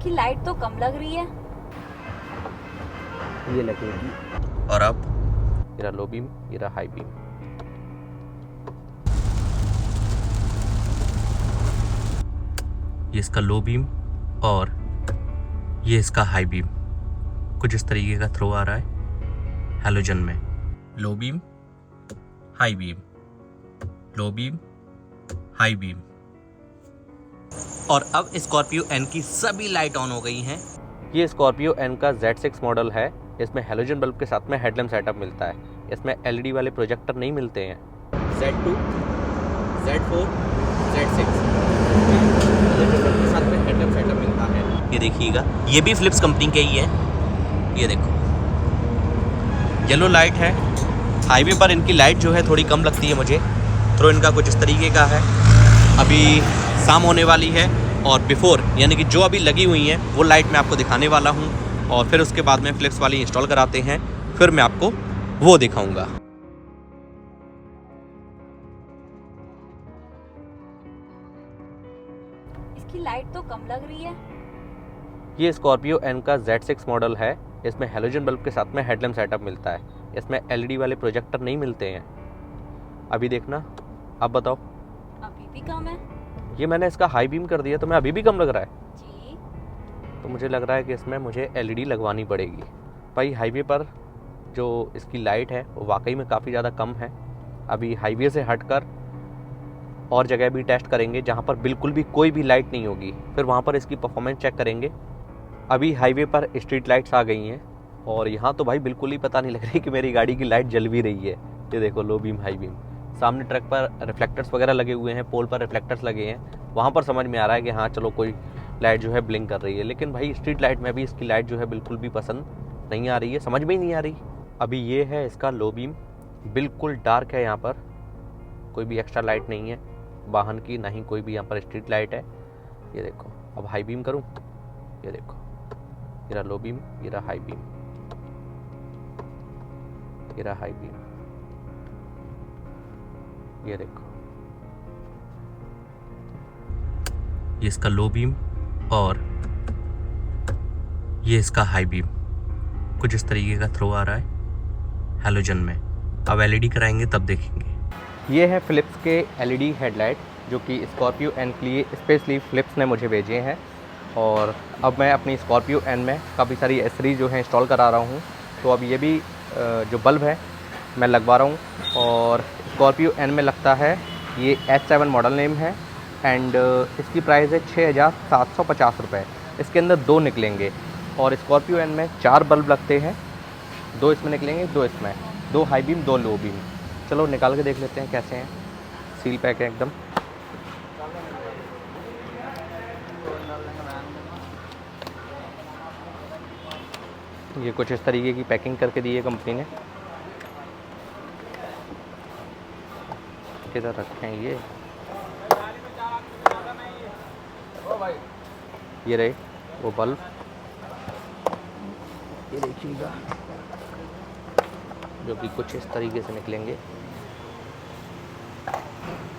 इसकी लाइट तो कम लग रही है। ये लगेगी। और अब मेरा लो बीम, मेरा हाई बीम। ये इसका लो बीम और ये इसका हाई बीम। कुछ इस तरीके का थ्रो आ रहा है हैलोजन में। Low beam, high beam, low beam, high beam. और अब स्कॉर्पियो एन की सभी लाइट ऑन हो गई हैं। ये स्कॉर्पियो एन का Z6 मॉडल है। इसमें हैलोजन बल्ब के साथ में हेडलैम्प सेटअप मिलता है। इसमें LED वाले प्रोजेक्टर नहीं मिलते हैं। Z2, Z4, Z6 halogen bulb के साथ में हेडलैम्प सेटअप मिलता है। ये देखिएगा, ये भी फिलिप्स कंपनी के ही है। ये देखो, येलो लाइट है। हाईवे पर इनकी लाइट जो है थोड़ी कम लगती है मुझे। थ्रो इनका कुछ इस तरीके का है। अभी शाम होने वाली है और बिफोर यानी कि जो अभी लगी हुई हैं वो लाइट मैं आपको दिखाने वाला हूँ और फिर उसके बाद में फिलिप्स वाली इंस्टॉल कराते हैं, फिर मैं आपको वो दिखाऊंगा। इसकी लाइट तो कम लग रही है। ये स्कॉर्पियो एन का Z6 मॉडल है। इसमें हैलोजन बल्ब के साथ में हेडलैम्प सेटअप मिलता है। इसमें LED वाले प्रोजेक्टर नहीं मिलते हैं। अभी देखना, अब बताओ। अभी भी कम है ये मैंने इसका हाई बीम कर दिया तो मैं अभी भी कम लग रहा है जी। तो मुझे लग रहा है कि इसमें मुझे LED लगवानी पड़ेगी। भाई हाईवे पर जो इसकी लाइट है वो वाकई में काफ़ी ज़्यादा कम है। अभी हाईवे से हटकर और जगह भी टेस्ट करेंगे जहाँ पर बिल्कुल भी कोई भी लाइट नहीं होगी, फिर वहाँ पर इसकी परफॉर्मेंस चेक करेंगे। अभी हाईवे पर स्ट्रीट लाइट्स आ गई हैं और यहाँ तो भाई बिल्कुल ही पता नहीं लग रही कि मेरी गाड़ी की लाइट जल भी रही है। ये देखो, लो बीम, हाई बीम। सामने ट्रक पर रिफ्लेक्टर्स वगैरह लगे हुए हैं, पोल पर रिफ्लेक्टर्स लगे हैं। वहाँ पर समझ में आ रहा है कि हाँ चलो कोई लाइट जो है ब्लिंक कर रही है, लेकिन भाई स्ट्रीट लाइट में भी इसकी लाइट जो है बिल्कुल भी पसंद नहीं आ रही है, समझ में ही नहीं आ रही। अभी ये है इसका लो बीम, बिल्कुल डार्क है। यहाँ पर कोई भी एक्स्ट्रा लाइट नहीं है वाहन की, ना ही कोई भी यहाँ पर स्ट्रीट लाइट है। ये देखो, अब हाई बीम करूँ। ये देखो, मेरा लो बीम, मेरा हाई बीम, मेरा हाई बीम। ये देखो, ये इसका लो बीम और ये इसका हाई बीम। कुछ इस तरीके का थ्रो आ रहा है हैलोजन में। अब LED कराएंगे तब देखेंगे। ये है फिलिप्स के LED हेडलाइट जो कि स्कॉर्पियो एन के लिए स्पेशली फिलिप्स ने मुझे भेजे हैं। और अब मैं अपनी स्कॉर्पियो एन में काफ़ी सारी एसेसरीज जो हैं इंस्टॉल करा रहा हूँ। तो अब ये भी जो बल्ब है मैं लगवा रहा हूँ। और स्कॉर्पियो एन में लगता है, ये H7 मॉडल नेम है एंड इसकी प्राइस है 6,750 रुपये। इसके अंदर 2 निकलेंगे और स्कॉर्पियो एन में 4 बल्ब लगते हैं। 2 इसमें निकलेंगे, 2 इसमें, 2 हाई बीम, 2 लो बीम। चलो निकाल के देख लेते हैं कैसे हैं। सील पैक है एकदम। ये कुछ इस तरीके की पैकिंग करके दी है कंपनी ने। किधर रखे हैं ये रहे वो बल्ब। ये देखिएगा, जो कि कुछ इस तरीके से निकलेंगे।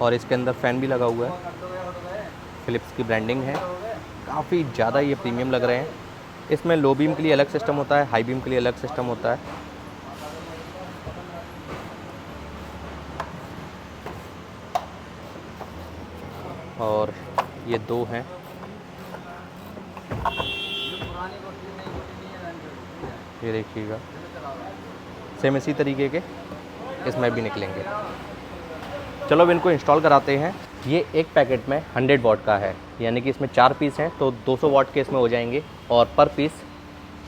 और इसके अंदर फ़ैन भी लगा हुआ है, फिलिप्स की ब्रांडिंग है। काफ़ी ज़्यादा ये प्रीमियम लग रहे हैं। इसमें लो बीम के लिए अलग सिस्टम होता है, हाई बीम के लिए अलग सिस्टम होता है। और ये 2 हैं। ये देखिएगा, सेम इसी तरीके के इसमें भी निकलेंगे। चलो अब इनको इंस्टॉल कराते हैं। ये एक पैकेट में 100 वाट का है, यानी कि इसमें 4 पीस हैं तो 200 वाट के इसमें हो जाएंगे और पर पीस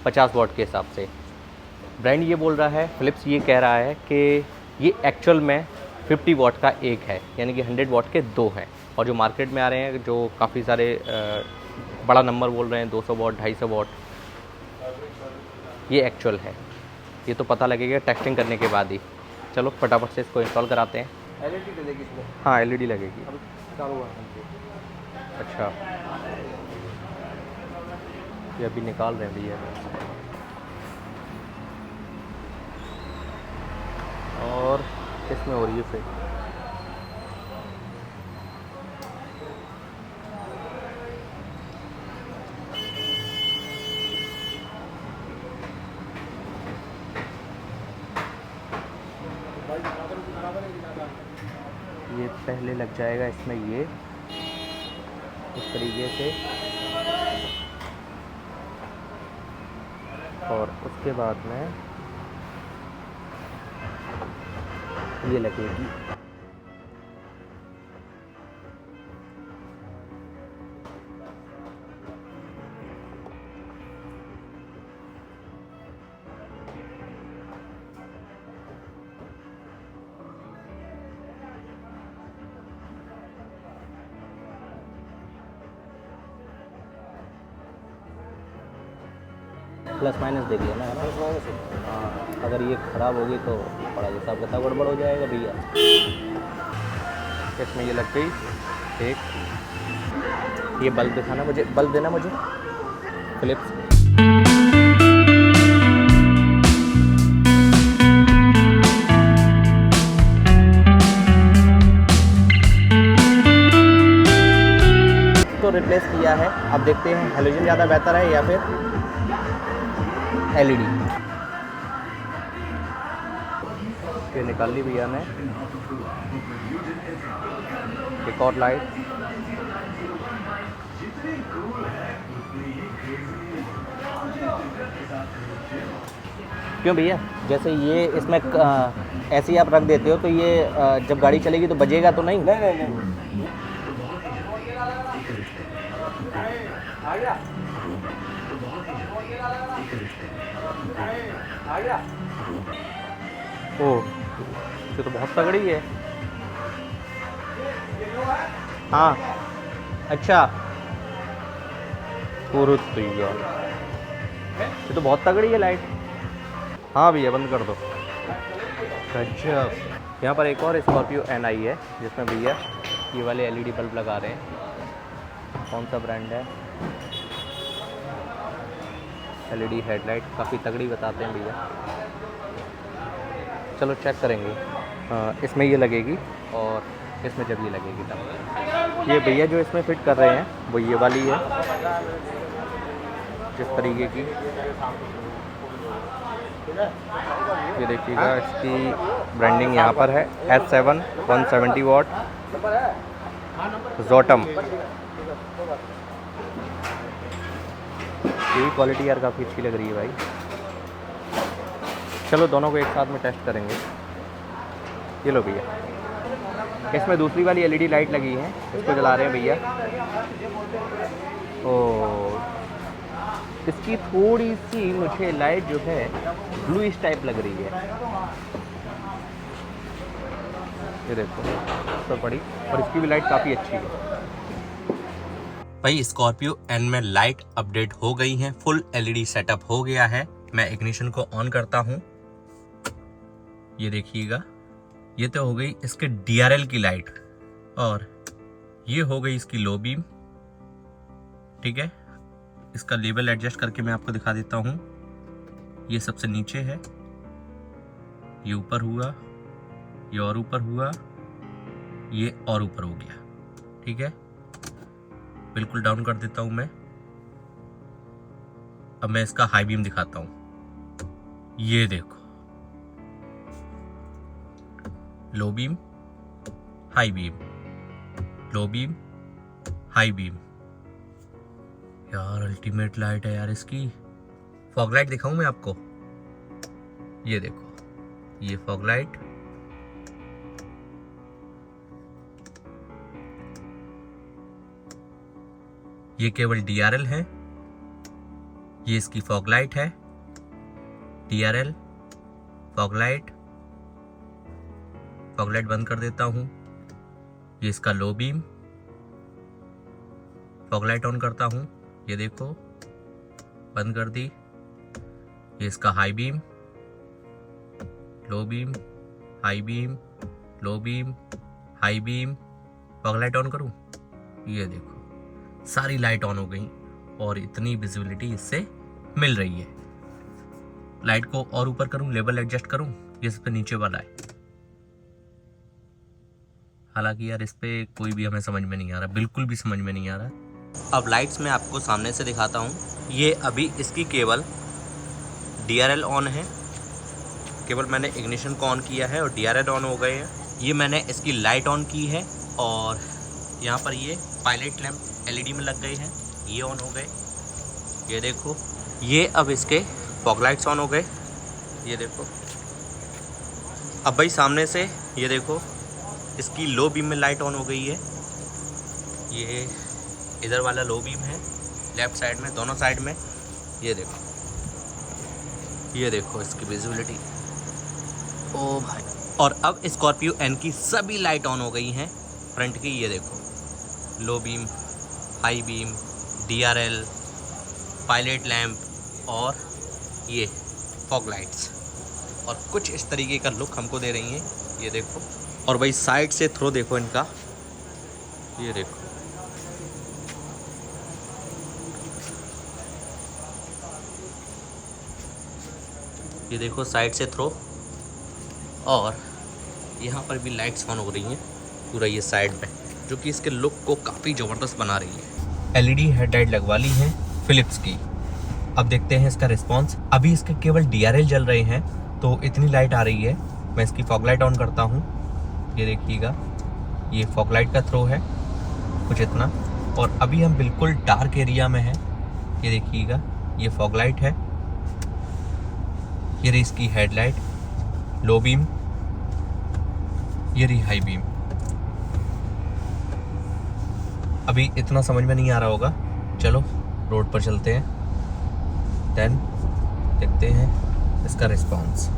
50 वाट के हिसाब से। ब्रांड ये बोल रहा है, फिलिप्स ये कह रहा है कि ये एक्चुअल में 50 वाट का एक है, यानी कि 100 वाट के 2 हैं। और जो मार्केट में आ रहे हैं, जो काफ़ी सारे बड़ा नंबर बोल रहे हैं, 200 वाट, 250 वाट, ये एक्चुअल है। ये तो पता लगेगा टेस्टिंग करने के बाद ही। चलो फटाफट से इसको इंस्टॉल कराते हैं। LED लगेगी इसमें? हाँ, LED लगेगी। चालू हुआ। अच्छा, ये अभी निकाल रहे हैं भैया। और इसमें हो रही है फिर ये पहले लग जाएगा इसमें ये इस तरीके से, और उसके बाद में ये लगेगी। प्लस माइनस देख लेना है ना। हाँ, अगर ये ख़राब होगी तो बड़ा हिसाब किताब गड़बड़ हो जाएगा भैया। इसमें ये लग गई एक। ये बल्ब दिखाना मुझे, बल्ब देना मुझे फिलिप्स। तो रिप्लेस किया है, अब देखते हैं हेलोजन ज़्यादा बेहतर है या फिर एलईडी। ये निकाल ली भैया ने। एक और लाइट। क्यों भैया, जैसे ये इसमें ऐसे ही आप रख देते हो तो ये जब गाड़ी चलेगी तो बजेगा तो नहीं? नहीं। आ गया। ओह, ये तो बहुत तगड़ी है। हाँ, अच्छा। भैया ये तो बहुत तगड़ी है लाइट। हाँ भैया बंद कर दो। गजब। यहाँ पर एक और स्कॉर्पियो एन आई है जिसमें भैया ये वाले एलईडी बल्ब लगा रहे हैं। कौन सा ब्रांड है? एलईडी हेडलाइट काफ़ी तगड़ी बताते हैं भैया। चलो चेक करेंगे। इसमें ये लगेगी और इसमें जब ये लगेगी तब। ये भैया जो इसमें फिट कर रहे हैं वो ये वाली है, जिस तरीके की। ये देखिएगा, इसकी ब्रांडिंग यहाँ पर है S7 170 वाट जोटम। ये क्वालिटी यार काफ़ी अच्छी लग रही है भाई। चलो दोनों को एक साथ में टेस्ट करेंगे। ये लो भैया, इसमें दूसरी वाली एलईडी लाइट लगी है, इसको जला रहे हैं भैया। ओ, इसकी थोड़ी सी मुझे लाइट जो है ब्लूइश टाइप लग रही है। ये देखो तो बड़ी, और इसकी भी लाइट काफ़ी अच्छी है भाई। स्कॉर्पियो एन में लाइट अपडेट हो गई हैं, फुल एलईडी सेटअप हो गया है। मैं इग्निशन को ऑन करता हूं। ये देखिएगा, ये तो हो गई इसके डीआरएल की लाइट, और ये हो गई इसकी लो बीम। ठीक है, इसका लेवल एडजस्ट करके मैं आपको दिखा देता हूं। ये सबसे नीचे है, ये ऊपर हुआ, ये और ऊपर हुआ, ये और ऊपर हो गया। ठीक है, बिल्कुल डाउन कर देता हूं मैं। अब मैं इसका हाई बीम दिखाता हूं। ये देखो, low beam, high beam, low beam, high beam. यार अल्टीमेट लाइट है यार इसकी। फॉग लाइट दिखाऊं मैं आपको? ये देखो, ये फॉग लाइट, ये केवल डीआरएल है। ये इसकी फॉग लाइट है, DRL, fog light. Fog light बंद कर देता हूं। ये इसका low beam, fog light on करता हूं। ये देखो, बंद कर दी। ये इसका high beam, low beam, high beam, low beam, high beam. Fog light on करूं? ये देखो, सारी लाइट ऑन हो गई और इतनी विजिबिलिटी इससे मिल रही है। लाइट को और ऊपर करूं, लेवल एडजस्ट करूं, ये इस पे नीचे वाला है। हालांकि यार इस पे कोई भी हमें समझ में नहीं आ रहा, बिल्कुल भी समझ में नहीं आ रहा। अब लाइट्स में आपको सामने से दिखाता हूं। ये अभी इसकी केवल डीआरएल ऑन है, केवल मैंने इग्निशन को ऑन किया है और डीआरएल ऑन हो गए हैं। ये मैंने इसकी लाइट ऑन की है और यहाँ पर ये पायलट लैंप एलईडी में लग गए हैं, ये ऑन हो गए। ये देखो, ये अब इसके फॉग लाइट्स ऑन हो गए। ये देखो, अब भाई सामने से ये देखो इसकी लो बीम में लाइट ऑन हो गई है। ये इधर वाला लो बीम है, लेफ्ट साइड में, दोनों साइड में। ये देखो, ये देखो इसकी विजिबिलिटी, ओ भाई। और अब स्कॉर्पियो एन की सभी लाइट ऑन हो गई हैं फ्रंट की। ये देखो, low beam, high beam, DRL, pilot lamp और ये फॉग लाइट्स, और कुछ इस तरीके का लुक हमको दे रही हैं। ये देखो, और भाई साइड से थ्रो देखो इनका, ये देखो, ये देखो साइड से थ्रो। और यहाँ पर भी लाइट्स ऑन हो रही हैं पूरा ये साइड में, जो कि इसके लुक को काफ़ी ज़बरदस्त बना रही है। LED हेडलाइट लगवा ली है फिलिप्स की। अब देखते हैं इसका रिस्पांस। अभी इसके केवल DRL जल रहे हैं तो इतनी लाइट आ रही है। मैं इसकी फॉग लाइट ऑन करता हूँ, ये देखिएगा, ये फॉग लाइट का थ्रो है कुछ इतना। और अभी हम बिल्कुल डार्क एरिया में हैं, ये देखिएगा, ये फॉग लाइट है, ये रही इसकी हेडलाइट, लो बीम, ये रही हाई बीम। अभी इतना समझ में नहीं आ रहा होगा, चलो रोड पर चलते हैं, देन देखते हैं इसका रिस्पांस।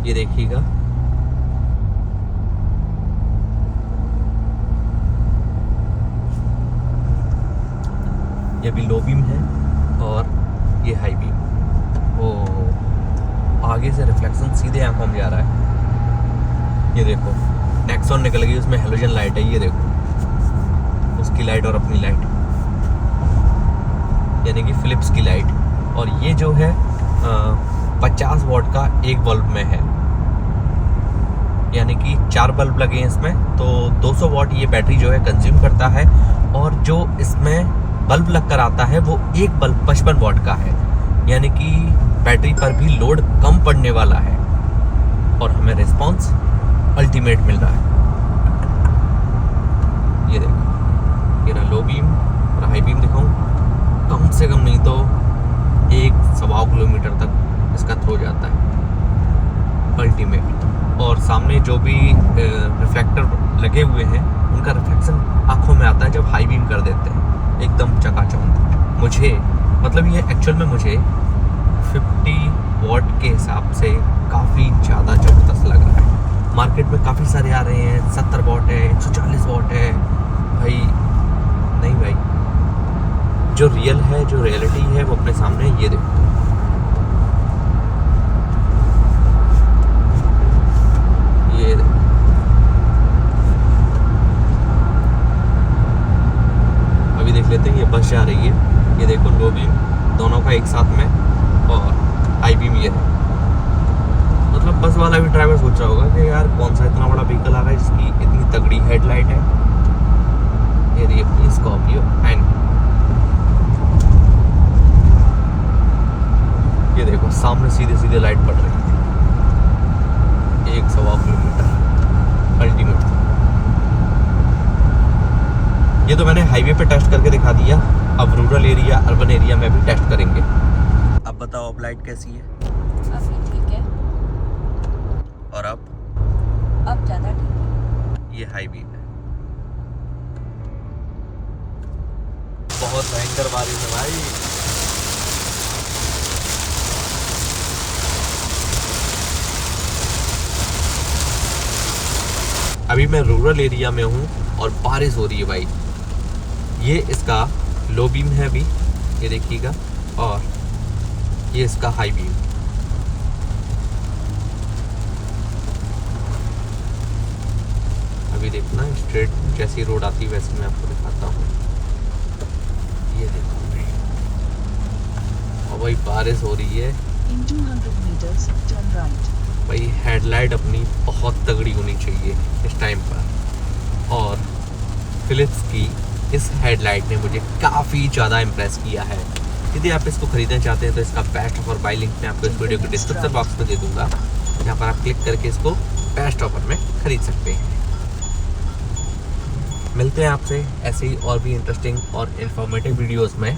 ये देखिएगा, ये भी लो बीम है और ये हाई बीम। ओ, आगे से रिफ्लेक्शन सीधे आंखों में जा रहा है। ये देखो, नेक्सॉन निकल गई, उसमें हेलोजन लाइट है, ये देखो उसकी लाइट और अपनी लाइट, यानी कि फिलिप्स की लाइट। और ये जो है 50 वॉट का एक बल्ब में है, यानी कि 4 बल्ब लगे हैं इसमें, तो 200 वॉट ये बैटरी जो है कंज्यूम करता है। और जो इसमें बल्ब लगकर आता है वो एक बल्ब 55 वॉट का है, यानी कि बैटरी पर भी लोड कम पड़ने वाला है और हमें रिस्पांस अल्टीमेट मिल रहा है। ये देखो, ये रहा लो बीम और हाई बीम दिखाऊं, कम से कम नहीं तो 1-1.25 किलोमीटर तक इसका थ्रो जाता है अल्टीमेट। और सामने जो भी रिफ्लेक्टर लगे हुए हैं उनका रिफ्लेक्शन आंखों में आता है जब हाई बीम कर देते हैं, एकदम चकाचौंध। मुझे मतलब ये एक्चुअल में मुझे 50 वॉट के हिसाब से काफ़ी ज़्यादा ज़बरदस्त लग रहा है। मार्केट में काफ़ी सारे आ रहे हैं, 70 वॉट है, 140 वॉट है। भाई नहीं भाई, जो रियल है, जो रियलिटी है वो अपने सामने। ये देखो, ये देखो, अभी देख लेते हैं, ये बस जा रही है, ये देखो लो बीम दोनों का एक साथ में और हाई बीम ये है। मतलब बस वाला भी ड्राइवर सोच रहा होगा कि यार कौन सा इतना बड़ा व्हीकल आ रहा है जिसकी इतनी तगड़ी हेडलाइट है। ये रही अपनी स्कॉर्पियो एन। ये देखो सामने सीधे सीधे लाइट पड़ रही है, 1.25 किलोमीटर अल्टीमेट। ये तो मैंने हाईवे पे टेस्ट करके दिखा दिया, अब रूरल एरिया, अर्बन एरिया में भी टेस्ट करेंगे। अब बताओ, अब लाइट कैसी है? अभी ठीक है, और अब ज़्यादा ठीक है। ये हाई बीम है। बहुत भयंकर बारिश है भाई। अभी मैं रूरल एरिया में हूँ और बारिश हो रही है भाई। ये इसका लो बीम है अभी, ये देखिएगा, और ये इसका हाई बीम। अभी देखना, स्ट्रेट जैसी रोड आती है वैसे मैं आपको दिखाता हूँ। ये देखो भाई, और भाई बारिश हो रही है। In 200 meters, turn right. भाई हेडलाइट अपनी बहुत तगड़ी होनी चाहिए इस टाइम पर, और फिलिप्स की इस हेडलाइट ने मुझे काफ़ी ज़्यादा इम्प्रेस किया है। यदि आप इसको खरीदना चाहते हैं तो इसका बेस्ट ऑफर बाय लिंक मैं आपको इस वीडियो के डिस्क्रिप्शन बॉक्स में दे दूंगा, जहाँ पर आप क्लिक करके इसको बेस्ट ऑफर में खरीद सकते हैं। मिलते हैं आपसे ऐसे ही और भी इंटरेस्टिंग और इन्फॉर्मेटिव वीडियोस में।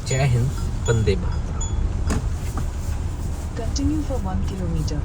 जय Hind, Vande Mataram. Continue for 1 kilometer.